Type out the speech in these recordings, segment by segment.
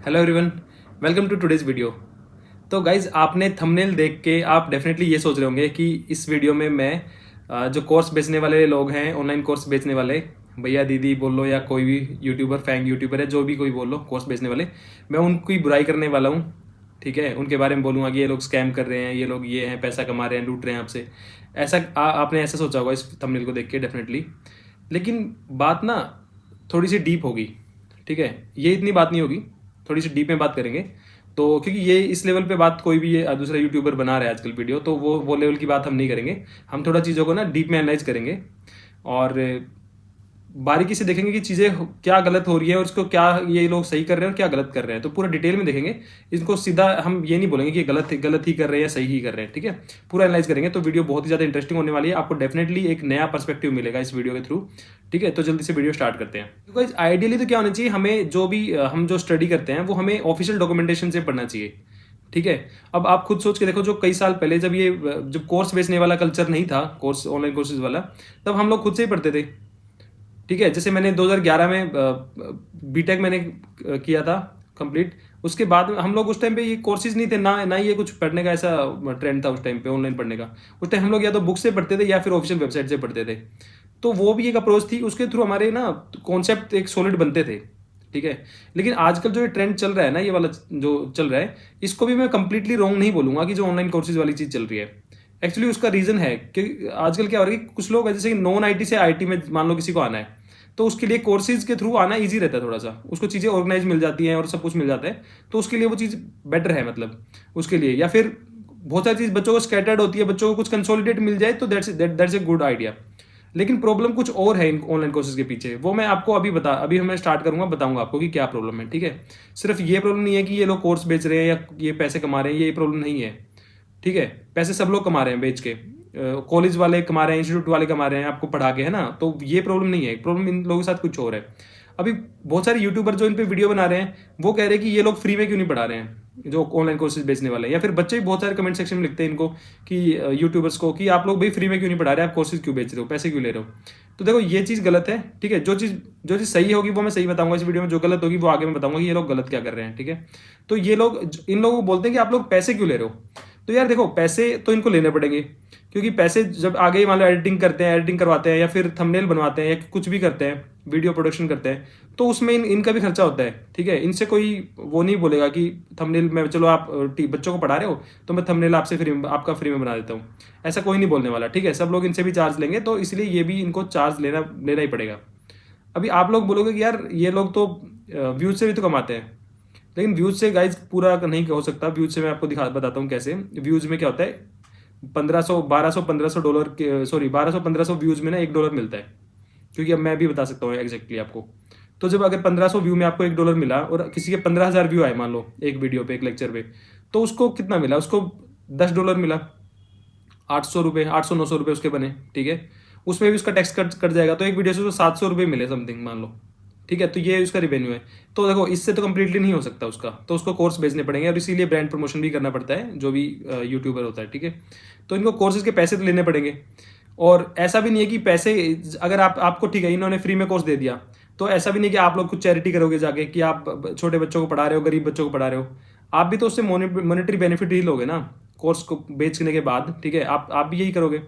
Hello everyone, welcome to today's video. तो guys आपने thumbnail देख के आप डेफिनेटली ये सोच रहे होंगे कि इस वीडियो में मैं जो कोर्स बेचने वाले लोग हैं, ऑनलाइन कोर्स बेचने वाले भैया दीदी बोल लो या कोई भी यूट्यूबर फैंग यूट्यूबर है, जो भी कोई बोल लो कोर्स बेचने वाले, मैं उनकी बुराई करने वाला हूँ। ठीक है, उनके बारे में बोलूँगा कि ये लोग स्कैम कर रहे हैं, ये लोग ये हैं, पैसा कमा रहे हैं, लूट रहे हैं आपसे। ऐसा आपने ऐसा सोचा होगा इस थंबनेल को देख के डेफिनेटली। लेकिन बात ना थोड़ी सी डीप होगी। ठीक है, ये इतनी बात नहीं होगी, थोड़ी सी डीप में बात करेंगे। तो क्योंकि ये इस लेवल पे बात कोई भी ये दूसरा यूट्यूबर बना रहा है आजकल वीडियो, तो वो लेवल की बात हम नहीं करेंगे। हम थोड़ा चीज़ों को ना डीप में एनालाइज करेंगे और बारीकी से देखेंगे कि चीज़ें क्या गलत हो रही है और उसको क्या ये लोग सही कर रहे हैं और क्या गलत कर रहे हैं। तो पूरा डिटेल में देखेंगे। इनको सीधा हम ये नहीं बोलेंगे कि गलत ही कर रहे हैं या सही ही कर रहे हैं। ठीक है, पूरा एनालाइज करेंगे। तो वीडियो बहुत ही ज़्यादा इंटरेस्टिंग होने वाली है। आपको डेफिनेटली एक नया पर्सपेक्टिव मिलेगा इस वीडियो के थ्रू। ठीक है, तो जल्दी से वीडियो स्टार्ट करते हैं। तो गाइस आइडियली तो क्या होना चाहिए, हमें जो भी हम जो स्टडी करते हैं वो हमें ऑफिशियल डॉक्यूमेंटेशन से पढ़ना चाहिए। ठीक है, अब आप खुद सोच के देखो, जो कई साल पहले जब कोर्स बेचने वाला कल्चर नहीं था, कोर्स ऑनलाइन कोर्सेज वाला, तब हम लोग खुद से ही पढ़ते थे। ठीक है, जैसे मैंने 2011 में बीटेक मैंने किया था कंप्लीट। उसके बाद हम लोग उस टाइम पे ये कोर्सेज नहीं थे ना ये कुछ पढ़ने का ऐसा ट्रेंड था उस टाइम पे ऑनलाइन पढ़ने का। उस टाइम हम लोग या तो बुक से पढ़ते थे या फिर ऑफिशियल वेबसाइट से पढ़ते थे। तो वो भी एक अप्रोच थी, उसके थ्रू हमारे ना कॉन्सेप्ट एक सॉलिड बनते थे। ठीक है, लेकिन आजकल जो ये ट्रेंड चल रहा है ना, ये वाला जो चल रहा है, इसको भी मैं कंप्लीटली रॉन्ग नहीं बोलूंगा कि जो ऑनलाइन कोर्सेज वाली चीज़ चल रही है। एक्चुअली उसका रीज़न है कि आजकल क्या हो रहा है कि कुछ लोग जैसे नॉन आईटी से आईटी में मान लो किसी को आना है, तो उसके लिए कोर्सेज के थ्रू आना इजी रहता है थोड़ा सा। उसको चीज़ें ऑर्गेनाइज मिल जाती हैं और सब कुछ मिल जाता है, तो उसके लिए वो चीज़ बेटर है मतलब उसके लिए। या फिर बहुत सारी चीज़ बच्चों को स्कैटर्ड होती है, बच्चों को कुछ कंसोलिडेट मिल जाए तो दैट्स ए गुड आइडिया। लेकिन प्रॉब्लम कुछ और है इन ऑनलाइन कोर्सेज के पीछे, वो मैं आपको अभी मैं स्टार्ट करूंगा, बताऊंगा आपको कि क्या प्रॉब्लम है। ठीक है, सिर्फ ये प्रॉब्लम नहीं है कि ये लोग कोर्स बेच रहे हैं या ये पैसे कमा रहे हैं, ये प्रॉब्लम नहीं है। ठीक है, पैसे सब लोग कमा रहे हैं बेच के, कॉलेज वाले कमा रहे हैं, इंस्टीट्यूट वाले कमा रहे हैं आपको पढ़ा के, है ना। तो ये प्रॉब्लम नहीं है, प्रॉब्लम इन लोगों के साथ कुछ और है। अभी बहुत सारे यूट्यूबर जो इन पे वीडियो बना रहे हैं, वो कह रहे हैं कि ये लोग फ्री में क्यों नहीं पढ़ा रहे हैं, जो ऑनलाइन कोर्सेज बेचने वाले हैं। या फिर बच्चे भी बहुत सारे कमेंट सेक्शन में लिखते हैं इनको कि यूट्यूबर्स को कि आप लोग भाई फ्री में क्यों नहीं पढ़ा रहे, आप कोर्सेज क्यों बेच रहे हो, पैसे क्यों ले रहे हो। तो देखो ये चीज़ गलत है। ठीक है, जो चीज़ सही होगी वो मैं सही बताऊंगा इस वीडियो में, जो गलत होगी वो आगे मैं बताऊंगा कि ये लोग गलत क्या कर रहे हैं। ठीक है, तो ये लोग इन लोगों को बोलते हैं कि आप लोग पैसे क्यों ले रहे हो। तो यार देखो, पैसे तो इनको लेने पड़ेंगे, क्योंकि पैसे जब आगे मान लो एडिटिंग करते हैं, एडिटिंग करवाते हैं या फिर थंबनेल बनवाते हैं या कुछ भी करते हैं, वीडियो प्रोडक्शन करते हैं, तो उसमें इनका भी खर्चा होता है। ठीक है, इनसे कोई वो नहीं बोलेगा कि थंबनेल में चलो आप बच्चों को पढ़ा रहे हो तो मैं थंबनेल आपका फ्री में बना देता हूँ, ऐसा कोई नहीं बोलने वाला। ठीक है, सब लोग इनसे भी चार्ज लेंगे, तो इसलिए ये भी इनको चार्ज लेना ही पड़ेगा। अभी आप लोग बोलोगे कि यार ये लोग तो व्यूज से भी तो कमाते हैं, लेकिन व्यूज से गाइज पूरा नहीं हो सकता। व्यूज से मैं आपको बताता हूँ कैसे। व्यूज में क्या होता है, 1500 डॉलर के, सॉरी 1200 व्यूज में ना $1 मिलता है। क्योंकि अब मैं भी बता सकता हूँ एग्जैक्टली आपको। तो जब अगर 1500 व्यू में आपको $1 मिला और किसी के 15,000 व्यू आए मान लो एक वीडियो पे, एक लेक्चर पे, तो उसको कितना मिला, उसको $10 मिला। 800 रुपये, 800-900 रुपये उसके बने। ठीक है, उसमें भी उसका टैक्स कट जाएगा, तो एक वीडियो से तो 700 रुपये मिले समथिंग मान लो। ठीक है, तो ये उसका रिवेन्यू है। तो देखो इससे तो कंप्लीटली नहीं हो सकता उसका, तो उसको कोर्स बेचने पड़ेंगे और इसीलिए ब्रांड प्रमोशन भी करना पड़ता है जो भी यूट्यूबर होता है। ठीक है, तो इनको कोर्सेज के पैसे तो लेने पड़ेंगे। और ऐसा भी नहीं है कि पैसे अगर आपको, ठीक है इन्होंने फ्री में कोर्स दे दिया, तो ऐसा भी नहीं कि आप लोग कुछ चैरिटी करोगे जाके कि आप छोटे बच्चों को पढ़ा रहे हो, गरीब बच्चों को पढ़ा रहे हो। आप भी तो उससे मॉनेटरी बेनिफिट ही लोगे ना कोर्स को बेचने के बाद। ठीक है, आप भी यही करोगे।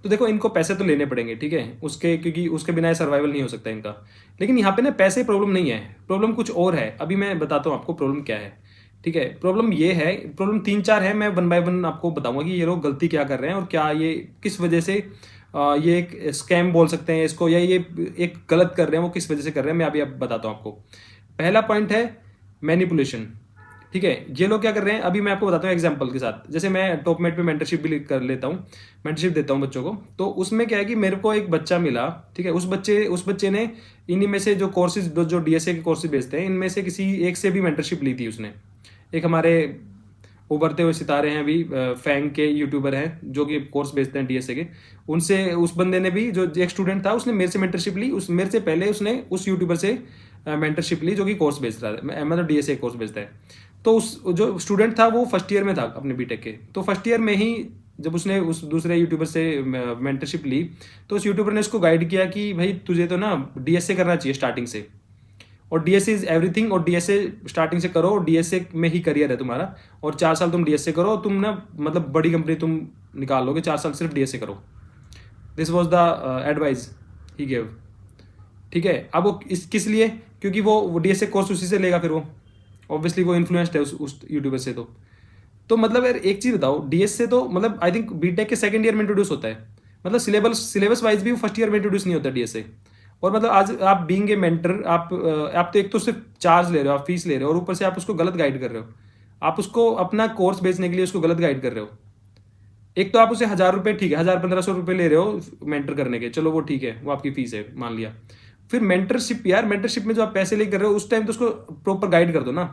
तो देखो इनको पैसे तो लेने पड़ेंगे, ठीक है, उसके, क्योंकि उसके बिना सर्वाइवल नहीं हो सकता इनका। लेकिन यहाँ पे ना पैसे प्रॉब्लम नहीं है, प्रॉब्लम कुछ और है। अभी मैं बताता हूँ आपको प्रॉब्लम क्या है। ठीक है, प्रॉब्लम ये है, प्रॉब्लम 3-4 है, मैं वन बाय वन आपको बताऊंगा कि ये लोग गलती क्या कर रहे हैं और क्या ये किस वजह से ये एक स्कैम बोल सकते हैं इसको, या ये एक गलत कर रहे हैं, वो किस वजह से कर रहे हैं, मैं अभी अब बताता हूँ आपको। पहला पॉइंट है मैनिपुलेशन। ठीक है, ये लोग क्या कर रहे हैं, अभी मैं आपको बताता हूँ एग्जांपल के साथ। जैसे मैं टॉपमेट पे मेंटरशिप भी कर लेता हूँ, मेंटरशिप देता हूँ बच्चों को। तो उसमें क्या है कि मेरे को एक बच्चा मिला। ठीक है, उस बच्चे ने इन्हीं में से जो कोर्सेज, जो डीएसए के कोर्सेज बेचते हैं, इनमें से किसी एक से भी मेंटरशिप ली थी उसने। एक हमारे उभरते हुए सितारे हैं अभी, फैंग के यूट्यूबर हैं जो कि कोर्स बेचते हैं डीएसए के, उनसे उस बंदे ने भी, जो एक स्टूडेंट था, उसने मेरे से मेंटरशिप ली। मेरे से पहले उसने उस यूट्यूबर से मेंटरशिप ली जो कि कोर्स बेच रहा था, मतलब डीएसए कोर्स बेचता है। तो उस जो स्टूडेंट था वो फर्स्ट ईयर में था अपने बीटेक के। तो फर्स्ट ईयर में ही जब उसने उस दूसरे यूट्यूबर से मेंटरशिप ली, तो उस यूट्यूबर ने उसको गाइड किया कि भाई तुझे तो ना डीएसए करना चाहिए स्टार्टिंग से। और डीएसए इज एवरीथिंग, और डीएसए स्टार्टिंग से करो, डीएसए में ही करियर है तुम्हारा, और 4 साल तुम डीएसए करो, तुम ना मतलब बड़ी कंपनी तुम निकाल लोगे, 4 साल सिर्फ डीएसए करो। This was the advice he gave. ठीक है, अब वो किस लिए, क्योंकि वो डीएसए कोर्स उसी से लेगा, फिर वो ऑब्वियसली वो इन्फ्लुएंस्ड है उस यूट्यूबर से। तो मतलब यार एक चीज़ बताओ, डीएसए तो मतलब आई थिंक बीटेक के सेकंड ईयर में इंट्रोड्यूस होता है, मतलब सिलेबस वाइज भी वो फर्स्ट ईयर में इंट्रोड्यूस नहीं होता डीएसए। और मतलब आज आप बीइंग ए मेंटर, आप तो एक तो सिर्फ चार्ज ले रहे हो, आप फीस ले रहे हो, और ऊपर से आप उसको गलत गाइड कर रहे हो, आप उसको अपना कोर्स बेचने के लिए उसको गलत गाइड कर रहे हो। एक तो आप उसे 1,000 रुपये, ठीक है 1,000-1,500 रुपये ले रहे हो मेंटर करने के, चलो वो ठीक है, वो आपकी फीस है मान लिया। फिर मेंटरशिप, यार मेंटरशिप में जो आप पैसे लेकर कर रहे हो, उस टाइम तो उसको प्रॉपर गाइड कर दो ना।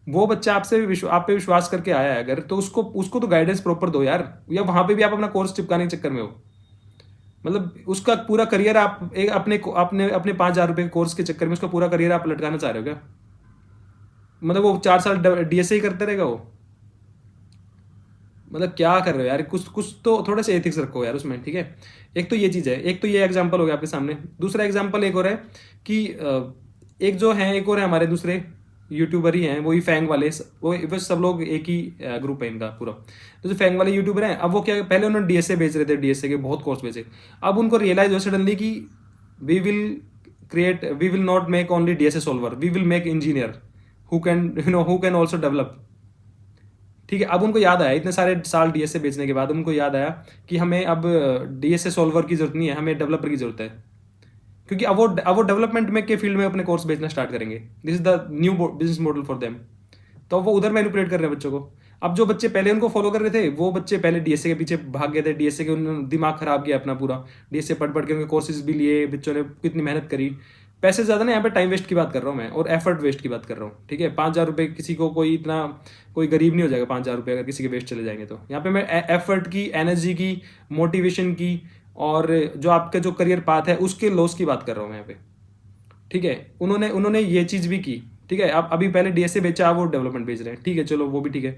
वो बच्चा आप पे विश्वास करके आया है अगर, तो उसको तो गाइडेंस प्रॉपर दो यार, या वहां पे भी आप अपना कोर्स चिपकाने के चक्कर में हो। मतलब उसका पूरा करियर आप एक अपने 5,000 रुपये कोर्स के चक्कर में उसका पूरा करियर आप लटकाना चाह रहे हो क्या? मतलब वो 4 साल डीएसए ही करते रहेगा वो? मतलब क्या कर रहे हो यार, कुछ कुछ तो थोड़ा सा एथिक्स रखो यार उसमें, ठीक है। एक तो ये चीज़ है, एक तो ये एग्जांपल हो गया आपके सामने। दूसरा एग्जांपल एक और है कि एक जो है, एक और है हमारे दूसरे यूट्यूबर ही हैं, वही फैंग वाले, वो सब लोग एक ही ग्रुप है इनका पूरा। तो जो फैंग वाले यूट्यूबर हैं, अब वो क्या, पहले उन्होंने डीएसए बेच रहे थे, डीएसए के बहुत कोर्स बेचे। अब उनको रियलाइज हुआ सडनली कि we will not make only DSA solver, we will make engineer who can also develop. ठीक है, अब उनको याद आया, इतने सारे साल डीएसए बेचने के बाद उनको याद आया कि हमें अब डीएसए सॉल्वर की जरूरत नहीं है, हमें डेवलपर की जरूरत है। क्योंकि अब वो डेवलपमेंट में के फील्ड में अपने कोर्स बेचना स्टार्ट करेंगे। This is the new business model for them. तो वो उधर मैनिपुलेट कर रहे हैं बच्चों को। अब जो बच्चे पहले उनको फॉलो कर रहे थे, वो बच्चे पहले डीएसए के पीछे भाग गए थे, डीएसए के उन्होंने दिमाग खराब किया अपना पूरा, डीएसए पढ़ पढ़ के उनके कोर्सेज भी लिए, बच्चों ने कितनी मेहनत करी। पैसे ज़्यादा ना, यहाँ पे टाइम वेस्ट की बात कर रहा हूँ मैं, और एफर्ट वेस्ट की बात कर रहा हूँ। ठीक है, 5,000 रुपये किसी को कोई गरीब नहीं हो जाएगा 5,000 रुपये अगर किसी के वेस्ट चले जाएंगे। तो यहाँ पे मैं एफर्ट की, एनर्जी की, मोटिवेशन की, और जो आपका जो करियर पाथ है उसके लॉस की बात कर रहा हूँ मैं यहाँ पे। ठीक है, उन्होंने ये चीज़ भी की। ठीक है, अब अभी पहले डीएसए बेचा, वो डेवलपमेंट बेच रहे हैं, ठीक है चलो वो भी ठीक है।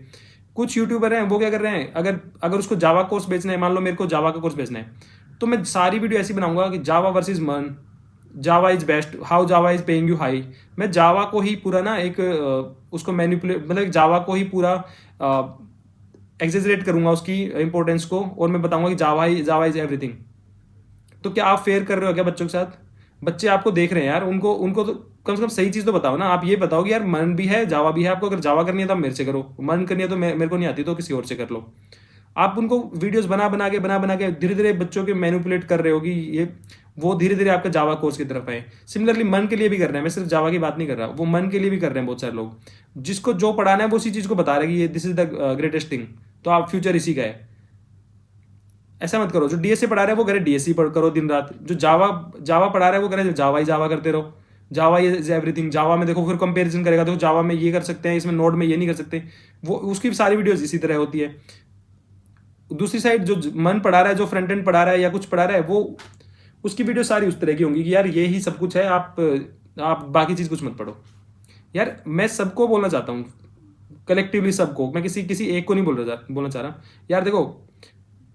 कुछ यूट्यूबर हैं वो क्या कर रहे हैं, अगर उसको जावा कोर्स बेचना है, मान लो मेरे को जावा का कोर्स बेचना है, तो मैं सारी वीडियो ऐसी बनाऊंगा कि जावा वर्सेस मन, Java is best, how Java is paying you high. मैं जावा को ही पूरा ना एक उसको मैनिपुलेट, मतलब जावा को ही पूरा एक्सेजरेट करूंगा उसकी इंपॉर्टेंस को, और मैं बताऊंगा कि जावा इज एवरीथिंग। तो क्या आप फेयर कर रहे हो क्या बच्चों के साथ? बच्चे आपको देख रहे हैं यार, उनको उनको तो कम से कम सही चीज़ तो बताओ ना। आप ये बताओ कि यार मन भी है, जावा भी है, आपको अगर जावा करनी है तो आप मेरे से करो, मन करनी है तो मेरे को नहीं आती तो किसी और से कर लो। आप उनको वीडियोस बना बना के धीरे धीरे बच्चों के मैनिपुलेट कर रहे हो कि ये वो धीरे धीरे आपका जावा कोर्स की तरफ आए। सिमिलरली मन के लिए भी कर रहे हैं, मैं सिर्फ जावा की बात नहीं कर रहा, वो मन के लिए भी कर रहे हैं बहुत सारे लोग। जिसको जो पढ़ाना है वो उसी चीज़ को बता रहे हैं कि ये this is the greatest thing, तो आप फ्यूचर इसी का है। ऐसा मत करो, जो डीएसए पढ़ा रहा है वो करे डीएसए पढ़ करो दिन रात, जो जावा पढ़ा रहा है वो करे जावा ही जावा करते रहो। जावा इज एवरीथिंग, जावा में देखो, फिर कंपैरिजन करेगा, देखो जावा में ये कर सकते हैं, इसमें नोड में ये नहीं कर सकते, वो उसकी सारी वीडियोस इसी तरह होती है। दूसरी साइड जो मन पढ़ा रहा है, जो फ्रंट एंड पढ़ा रहा है या कुछ पढ़ा रहा है, वो उसकी वीडियो सारी उस तरह की होंगी कि यार ये ही सब कुछ है, आप बाकी चीज़ कुछ मत पढ़ो। यार मैं सबको बोलना चाहता हूँ, कलेक्टिवली सबको, मैं किसी एक को नहीं बोलना चाह रहा। यार देखो,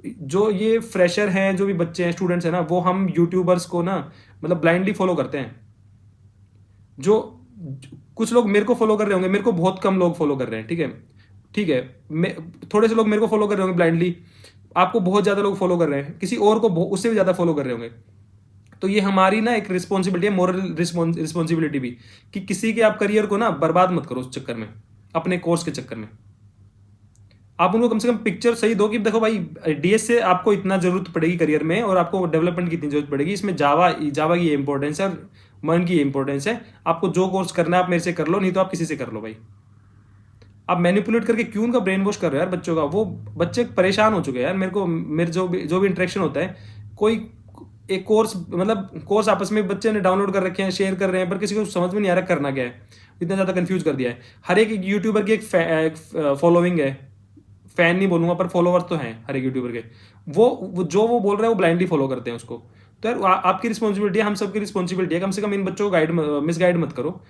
जो ये फ्रेशर हैं, जो भी बच्चे हैं, स्टूडेंट्स हैं ना, वो हम यूट्यूबर्स को ना मतलब ब्लाइंडली फॉलो करते हैं। जो कुछ लोग मेरे को फॉलो कर रहे होंगे, मेरे को बहुत कम लोग फॉलो कर रहे हैं, ठीक है, थोड़े से लोग मेरे को फॉलो कर रहे होंगे ब्लाइंडली, आपको बहुत ज़्यादा लोग फॉलो कर रहे हैं, किसी और को उससे भी ज़्यादा फॉलो कर रहे होंगे। तो ये हमारी ना एक रिस्पॉन्सिबिलिटी है, मोरल रिस्पॉन्सिबिलिटी भी, कि किसी के आप करियर को ना बर्बाद मत करो उस चक्कर में, अपने कोर्स के चक्कर में। आप उनको कम से कम पिक्चर सही दो कि देखो भाई, डीएस से आपको इतना जरूरत पड़ेगी करियर में, और आपको डेवलपमेंट की इतनी जरूरत पड़ेगी, इसमें जावा की ये इंपॉर्टेंस है, और मन की ये इंपॉर्टेंस है। आपको जो कोर्स करना है आप मेरे से कर लो, नहीं तो आप किसी से कर लो भाई। आप मैनिपुलेट करके क्यों उनका ब्रेन वॉश कर रहे हो यार बच्चों का? वो बच्चे परेशान हो चुके हैं यार। मेरे जो भी इंटरेक्शन होता है, कोई एक कोर्स आपस में बच्चे ने डाउनलोड कर रखे हैं, शेयर कर रहे हैं, पर किसी को समझ में नहीं आ रहा करना क्या है। इतना ज़्यादा कंफ्यूज कर दिया है। हर एक यूट्यूबर की एक फॉलोइंग है, फैन नहीं बोलूंगा पर फॉलोवर्स तो हैं हर एक यूट्यूबर के। वो जो वो बोल रहे हैं वो ब्लाइंडली फॉलो करते हैं उसको। तो यार आपकी रिस्पॉन्सिबिलिटी है, हम सबकी रिस्पॉन्सिबिलिटी है, कम से कम इन बच्चों को मिसगाइड मत करो।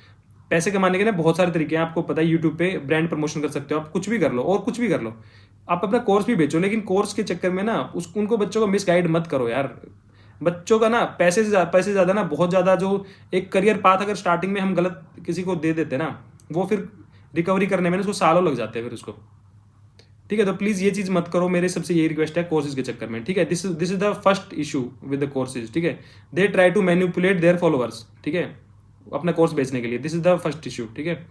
पैसे कमाने के ना बहुत सारे तरीके हैं, आपको पता है। यूट्यूब पे ब्रांड प्रमोशन कर सकते हो आप, कुछ भी कर लो, और कुछ भी कर लो, आप अपना कोर्स भी बेचो, लेकिन कोर्स के चक्कर में ना उनको बच्चों को मिसगाइड मत करो यार। बच्चों का ना पैसे ज़्यादा ना, बहुत ज़्यादा जो एक करियर पाथ अगर स्टार्टिंग में हम गलत किसी को दे देते हैं ना, वो फिर रिकवरी करने में ना उसको सालों लग जाते हैं फिर उसको। ठीक है, तो प्लीज़ ये चीज़ मत करो, मेरे सबसे यही रिक्वेस्ट है कोर्सेज के चक्कर में। ठीक है, this is the first issue with the courses. ठीक है, they try to manipulate their followers. ठीक है, अपना कोर्स बेचने के लिए, this is the first issue. ठीक है,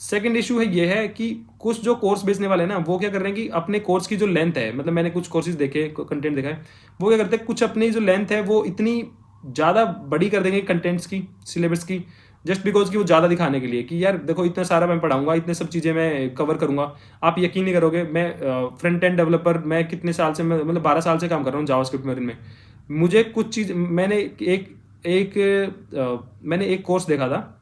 सेकंड इशू है ये है कि कुछ जो कोर्स बेचने वाले हैं ना, वो क्या कर रहे हैं कि अपने कोर्स की जो लेंथ है, मतलब मैंने कुछ कोर्सेज देखे, कंटेंट देखा है, वो क्या करते हैं, कुछ अपनी जो लेंथ है वो इतनी ज़्यादा बड़ी कर देंगे कंटेंट्स की, सिलेबस की, जस्ट बिकॉज कि वो ज़्यादा दिखाने के लिए कि यार देखो इतना सारा मैं पढ़ाऊंगा, इतने सब चीज़ें मैं कवर करूंगा। आप यकीन नहीं करोगे, मैं फ्रंट एंड डेवलपर, मैं कितने साल से, मैं मतलब 12 साल से काम कर रहा हूँ जावास्क्रिप्ट में। मुझे कुछ चीज़ मैंने मैंने एक कोर्स देखा था,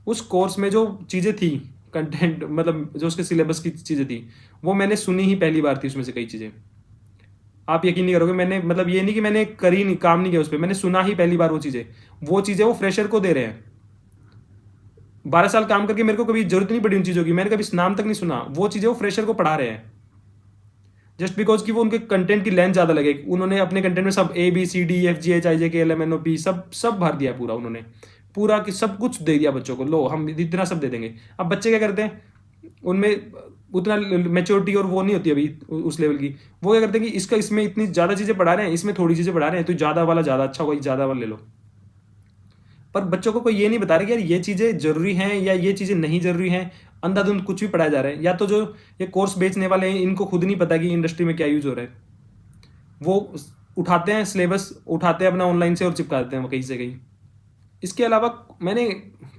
उस कोर्स में जो चीज़ें थी, कंटेंट मतलब जो उसके सिलेबस की चीज़ें थी, वो मैंने सुनी ही पहली बार थी उसमें से कई चीज़ें। आप यकीन नहीं करोगे, मैंने मतलब ये नहीं कि मैंने करी नहीं, काम नहीं किया उस पर, मैंने सुना ही पहली बार वो चीज़ें वो फ्रेशर को दे रहे हैं। 12 साल काम करके मेरे को कभी जरूरत नहीं पड़ी उन चीज़ों की, मैंने कभी नाम तक नहीं सुना, वो चीज़ें वो फ्रेशर को पढ़ा रहे हैं जस्ट बिकॉज कि वो उनके कंटेंट की लेंथ ज़्यादा लगे। उन्होंने अपने कंटेंट में सब ABCDEFGHIJKLMNOP सब भर दिया पूरा, उन्होंने पूरा कि सब कुछ दे दिया बच्चों को, लो हम इतना सब दे देंगे। अब बच्चे क्या करते हैं, उनमें उतना मेच्योरिटी और वो नहीं होती अभी उस लेवल की, वो क्या करते हैं कि इसमें इतनी ज़्यादा चीज़ें पढ़ा रहे हैं, इसमें थोड़ी चीज़ें पढ़ा रहे हैं, तो ज़्यादा वाला ज़्यादा अच्छा होगा, ज़्यादा वाला ले लो। पर बच्चों को कोई ये नहीं बता रहा कि यार ये चीज़ें जरूरी हैं या ये चीज़ें नहीं जरूरी हैं, अंधाधुंध कुछ भी पढ़ाया जा रहा है। या तो जो ये कोर्स बेचने वाले हैं, इनको खुद नहीं पता कि इंडस्ट्री में क्या यूज हो रहा है, वो उठाते हैं सिलेबस, उठाते हैं अपना ऑनलाइन से और चिपका देते हैं कहीं से कहीं। इसके अलावा मैंने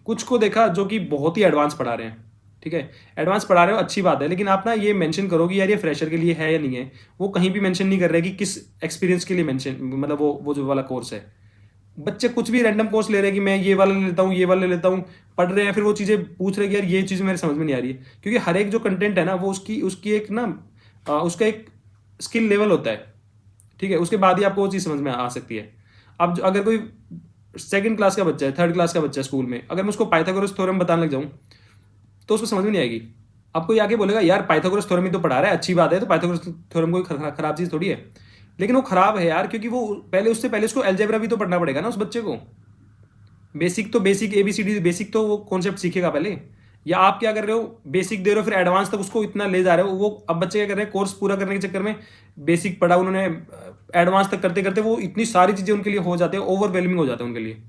कुछ को देखा जो कि बहुत ही एडवांस पढ़ा रहे हैं। ठीक है, एडवांस पढ़ा रहे हो अच्छी बात है, लेकिन आप ना ये मेंशन करो कि यार ये फ्रेशर के लिए है या नहीं है। वो कहीं भी मेंशन नहीं कर रहे कि किस एक्सपीरियंस के लिए मेंशन, मतलब वो जो वाला कोर्स है। बच्चे कुछ भी रैंडम कोर्स ले रहे हैं कि मैं ये वाला ले लेता हूँ, ये वाला ले लेता हूँ, पढ़ रहे हैं, फिर वो चीज़ें पूछ रहे हैं कि यार ये चीज़ मेरे समझ में नहीं आ रही है। क्योंकि हर एक जो कंटेंट है ना, वो उसकी उसकी एक ना उसका एक स्किल लेवल होता है। ठीक है, उसके बाद ही आपको वो चीज़ समझ में आ सकती है। अब अगर कोई सेकंड क्लास का बच्चा है, थर्ड क्लास का बच्चा है स्कूल में, अगर मैं उसको पाइथागोरस थ्योरम बताने लग जाऊँ तो उसको समझ में नहीं आएगी। अब कोई आके बोलेगा यार पाइथागोरस थ्योरम ही तो पढ़ा रहा है, अच्छी बात है, तो पाइथागोरस थ्योरम कोई खराब चीज़ थोड़ी है। लेकिन वो खराब है यार, क्योंकि वो उससे पहले उसको अलजेब्रा भी तो पढ़ना पड़ेगा ना उस बच्चे को। बेसिक तो बेसिक ABCD बेसिक तो वो कॉन्सेप्ट सीखेगा पहले। या आप क्या कर रहे हो, बेसिक दे रहे हो फिर एडवांस तक उसको इतना ले जा रहे हो। वो अब बच्चे क्या कर रहे हैं, कोर्स पूरा करने के चक्कर में बेसिक पढ़ा उन्होंने, एडवांस तक करते करते वो इतनी सारी चीज़ें उनके लिए हो जाते हैं, ओवरवेलमिंग हो जाते हैं उनके लिए।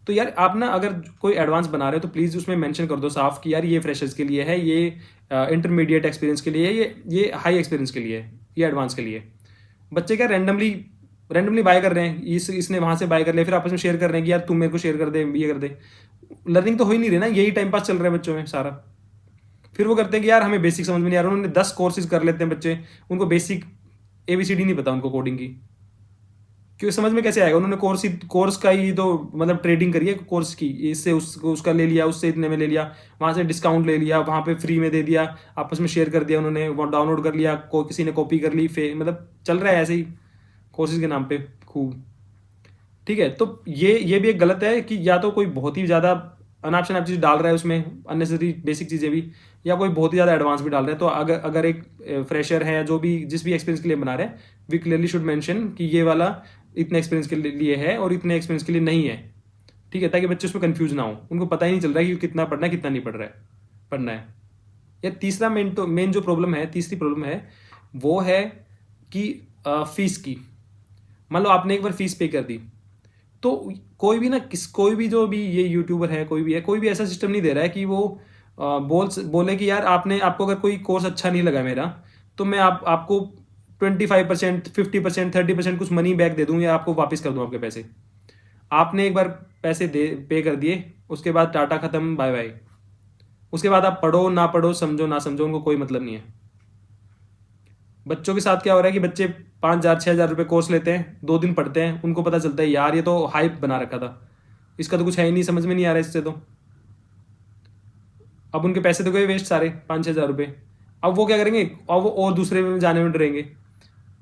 तो यार आप ना अगर कोई एडवांस बना रहे हो तो प्लीज़ उसमें मेंशन कर दो साफ कि यार ये फ्रेशर्स के लिए है, ये इंटरमीडिएट एक्सपीरियंस के लिए है, ये हाई एक्सपीरियंस के लिए है, ये एडवांस के लिए है। बच्चे क्या रैंडमली बाय कर रहे हैं, इसने वहाँ से बाय कर लिया, फिर आपस में शेयर कर रहे हैं कि यार तुम मेरे को शेयर कर दे, ये कर दे। लर्निंग तो हो ही नहीं रही ना, यही टाइम पास चल रहा है बच्चों में सारा। फिर वो करते हैं कि यार हमें बेसिक समझ में नहीं आ रहा, उन्होंने 10 कोर्सेज कर लेते हैं बच्चे, उनको बेसिक ABCD नहीं पता उनको कोडिंग की, क्योंकि समझ में कैसे आएगा। उन्होंने कोर्स का ही तो मतलब ट्रेडिंग करी है कोर्स की, इससे उसका ले लिया, उससे इतने में ले लिया, वहाँ से डिस्काउंट ले लिया, वहाँ पे फ्री में दे दिया, आपस में शेयर कर दिया उन्होंने, वो डाउनलोड कर लिया, किसी ने कॉपी कर ली, मतलब चल रहा है ऐसे ही कोर्सेज के नाम पे खूब। ठीक है, तो ये भी एक गलत है कि या तो कोई बहुत ही ज़्यादा अनाप शनाप चीज़ डाल रहा है उसमें, अननेसेसरी बेसिक चीज़ें भी, या कोई बहुत ही ज़्यादा एडवांस भी डाल रहा है। तो अगर एक फ्रेशर है जो भी जिस भी एक्सपीरियंस के लिए बना रहे हैं, वी क्लियरली शुड मेंशन कि ये वाला इतने एक्सपीरियंस के लिए है और इतने एक्सपीरियंस के लिए नहीं है। ठीक है, ताकि बच्चे उसमें कंफ्यूज ना हो, उनको पता ही नहीं चल रहा है कि कितना पढ़ना है कितना नहीं पढ़ना है। या तीसरा मेन जो प्रॉब्लम है, तीसरी प्रॉब्लम है, वो है कि फीस की। मान लो आपने एक बार फीस पे कर दी, तो कोई भी जो भी ये यूट्यूबर है, कोई भी ऐसा सिस्टम नहीं दे रहा है कि वो बोले कि यार आपको अगर कोई कोर्स अच्छा नहीं लगा मेरा, तो मैं आपको 25%, 50%, 30% कुछ मनी बैक दे दूं या आपको वापस कर दूं आपके पैसे। आपने एक बार पैसे पे कर दिए, उसके बाद टाटा खत्म, बाय बाय। उसके बाद आप पढ़ो ना पढ़ो, समझो ना समझो, उनको कोई मतलब नहीं है। बच्चों के साथ क्या हो रहा है कि बच्चे 5,000 6,000 रुपये कोर्स लेते हैं, 2 दिन पढ़ते हैं, उनको पता चलता है यार ये तो हाइप बना रखा था, इसका तो कुछ है ही नहीं, समझ में नहीं आ रहा है इससे। तो अब उनके पैसे तो गए वेस्ट सारे, 5-6 हज़ार रुपये। अब वो क्या करेंगे, अब वो और दूसरे में जाने में डरेंगे।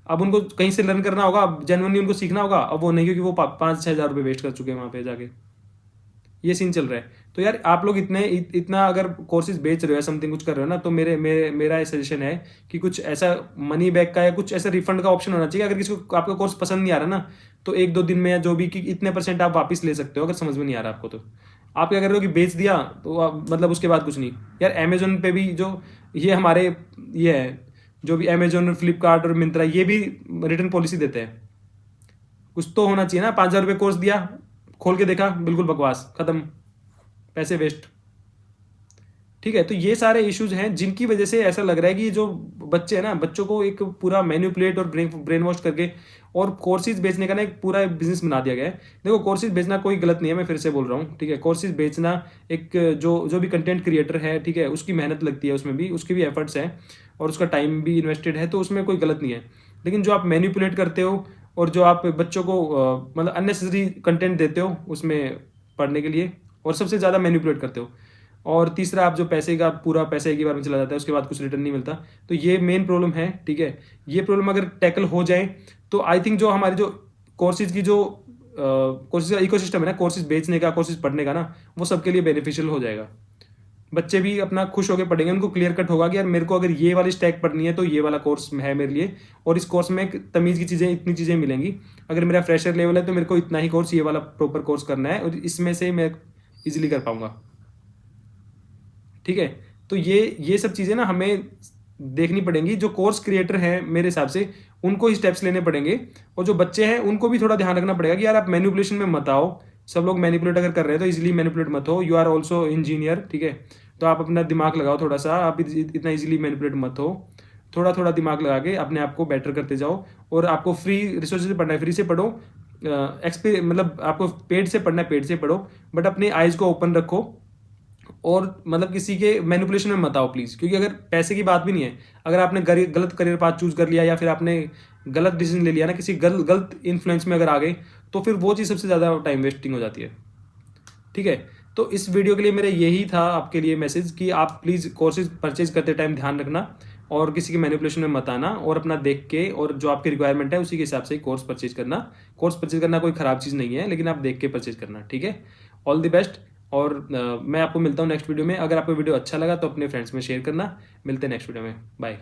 अब उनको कहीं से लर्न करना होगा, जेन्युइनली उनको सीखना होगा, अब वो नहीं, क्योंकि वो 5-6 हज़ार रुपये वेस्ट कर चुके हैं वहाँ पे जाके। ये सीन चल रहा है। तो यार आप लोग इतना अगर कोर्सेज बेच रहे हो या समथिंग कुछ कर रहे हो ना, तो मेरा सजेशन है कि कुछ ऐसा मनी बैक का या कुछ ऐसा रिफंड का ऑप्शन होना चाहिए। अगर किसी को आपका कोर्स पसंद नहीं आ रहा ना, तो 1-2 दिन में या जो भी, कि इतने % आप वापस ले सकते हो अगर समझ में नहीं आ रहा आपको। तो आप क्या कर रहे हो कि बेच दिया, तो मतलब उसके बाद कुछ नहीं। यार अमेजोन पे भी जो ये हमारे ये है, जो भी अमेजोन और फ्लिपकार्ट और मिंत्रा, ये भी रिटर्न पॉलिसी देते हैं। कुछ तो होना चाहिए ना। 5,000 रुपये कोर्स दिया, खोल के देखा बिल्कुल बकवास, खत्म, पैसे वेस्ट। ठीक है, तो ये सारे इश्यूज हैं जिनकी वजह से ऐसा लग रहा है कि ये जो बच्चे हैं ना, बच्चों को एक पूरा मैन्युपुलेट और ब्रेन वॉश करके और कोर्सेज बेचने का ना एक पूरा बिजनेस बना दिया गया है। देखो, कोर्सेज बेचना कोई गलत नहीं है, मैं फिर से बोल रहा हूँ, ठीक है। कोर्सेज बेचना एक जो भी कंटेंट क्रिएटर है, ठीक है, उसकी मेहनत लगती है, उसमें भी उसके भी एफर्ट्स हैं और उसका टाइम भी इन्वेस्टेड है, तो उसमें कोई गलत नहीं है। लेकिन जो आप मैन्युपुलेट करते हो और जो आप बच्चों को मतलब अननेसेसरी कंटेंट देते हो उसमें पढ़ने के लिए, और सबसे ज़्यादा मैन्युपुलेट करते हो, और तीसरा आप जो पैसे का पूरा पैसा एक ही बार में चला जाता है, उसके बाद कुछ रिटर्न नहीं मिलता, तो ये मेन प्रॉब्लम है, ठीक है। ये प्रॉब्लम अगर टैकल हो जाए तो आई थिंक जो हमारे जो कोर्सेज की जो कोर्सेज का इकोसिस्टम है ना, कोर्सेज बेचने का, कोर्सेज पढ़ने का ना, वो सबके लिए बेनिफिशियल हो जाएगा। बच्चे भी अपना खुश होकर पढ़ेंगे, उनको क्लियर कट होगा कि यार मेरे को अगर ये वाली स्टैक पढ़नी है तो ये वाला कोर्स है मेरे लिए, और इस कोर्स में तमीज़ की चीज़ें, इतनी चीज़ें मिलेंगी। अगर मेरा फ्रेशर लेवल है तो मेरे को इतना ही कोर्स, ये वाला प्रॉपर कोर्स करना है, और इसमें से मैं इजीली कर पाऊंगा, ठीक है। तो ये सब चीज़ें ना हमें देखनी पड़ेंगी। जो कोर्स क्रिएटर हैं मेरे हिसाब से उनको ही स्टेप्स लेने पड़ेंगे, और जो बच्चे हैं उनको भी थोड़ा ध्यान रखना पड़ेगा कि यार आप मैनिपुलेशन में मत आओ। सब लोग मैनिपुलेट अगर कर रहे हैं तो इजीली मैनिपुलेट मत हो। यू आर ऑल्सो इंजीनियर, ठीक है, तो आप अपना दिमाग लगाओ थोड़ा सा, आप इतना इजीली मैनिपुलेट मत हो। थोड़ा थोड़ा दिमाग लगा के अपने आप को बेटर करते जाओ। और आपको फ्री रिसोर्सेज से पढ़ना है, फ्री से पढ़ो। मतलब आपको पेड से पढ़ना है, पेड से पढ़ो, बट अपने आइज को ओपन रखो, और मतलब किसी के मैनिपुलेशन में मत आओ प्लीज़। क्योंकि अगर पैसे की बात भी नहीं है, अगर आपने गलत करियर पाथ चूज कर लिया, या फिर आपने गलत डिसीजन ले लिया ना, किसी गलत इन्फ्लुएंस में अगर आ गए, तो फिर वो चीज़ सबसे ज़्यादा टाइम वेस्टिंग हो जाती है, ठीक है। तो इस वीडियो के लिए मेरा यही था आपके लिए मैसेज कि आप प्लीज़ कोर्सेज परचेज करते टाइम ध्यान रखना, और किसी के मैनिपुलेशन में मत आना, और अपना देख के और जो आपकी रिक्वायरमेंट है उसी के हिसाब से कोर्स परचेज करना। कोर्स परचेज करना कोई ख़राब चीज़ नहीं है, लेकिन आप देख के परचेज करना, ठीक है। ऑल द बेस्ट, और मैं आपको मिलता हूँ नेक्स्ट वीडियो में। अगर आपको वीडियो अच्छा लगा तो अपने फ्रेंड्स में शेयर करना। मिलते हैं नेक्स्ट वीडियो में, बाय।